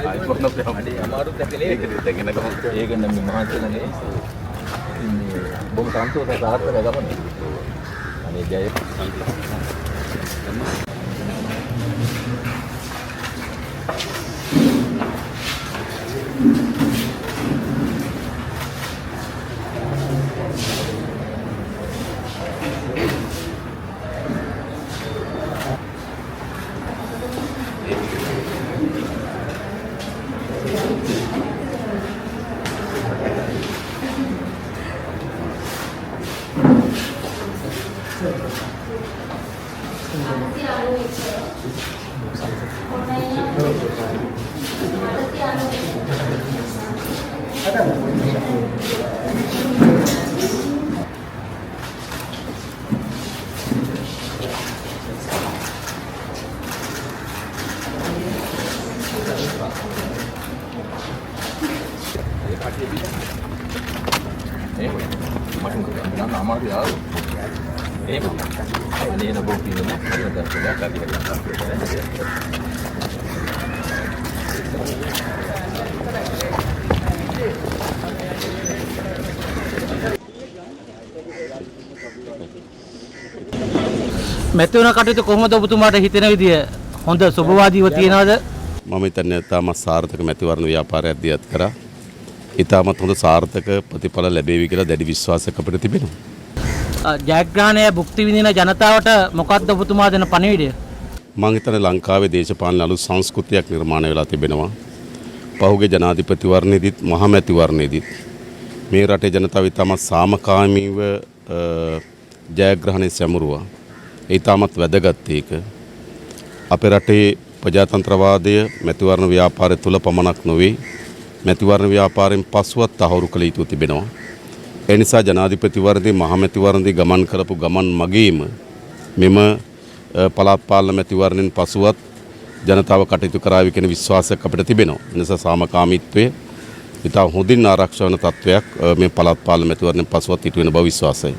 අමාරුත් නැතිනේ ඒක නම් මහන්සියනේ ඉන්නේ බොහොම සන්තෝෂයි සාර්ථකයි ගමනේ අනේ ජය මෙතුණ කටයුතු කොහොමද ඔබතුමාට හිතෙන විදිය හොඳ සුබවාදීව තියනවද? මම හිතන්නේ තාමත් සාර්ථක මැතිවරණ ව්‍යාපාරයක් දියත් කරා. ඊටමත් හොඳ සාර්ථක ප්‍රතිඵල ලැබෙවි කියලා දැඩි විශ්වාසයක් අපිට තිබෙනවා. ජයග්‍රහණය භුක්ති විඳින ජනතාවට මොකක්ද ඔබතුමා දෙන පණිවිඩය? මම හිතන්නේ ලංකාවේ දේශපාලන අලුත් සංස්කෘතියක් නිර්මාණය වෙලා තිබෙනවා. පහුගිය ජනාධිපතිවරණයේදීත් මහමැතිවරණයේදීත් මේ රටේ ජනතාව ඉතාමත් සාමකාමීව ජයග්‍රහණය සැමරුවා. ඊටමත් වැදගත් ඒක. අපේ රටේ ප්‍රජාතන්ත්‍රවාදය මැතිවරණ ව්‍යාපාරය තුල පමණක් නොවේ මැතිවරණ ව්‍යාපාරයෙන් පසුවත් තහවුරු කළ යුතු තිබෙනවා. ඒ නිසා ජනාධිපතිවරණදී මහමැතිවරණදී ගමන් කරපු ගමන් මගීම මෙම පළාත් පාලන මැතිවරණයෙන් පසුවත් ජනතාව කටයුතු කරාවි කියන විශ්වාසයක් අපිට තිබෙනවා. ඒ නිසා සාමකාමීත්වය ඉතා හොඳින් ආරක්ෂා වන තත්වයක් මේ පළාත් පාලන මැතිවරණයෙන් පසුවත් ඉටු වෙන බව විශ්වාසයි.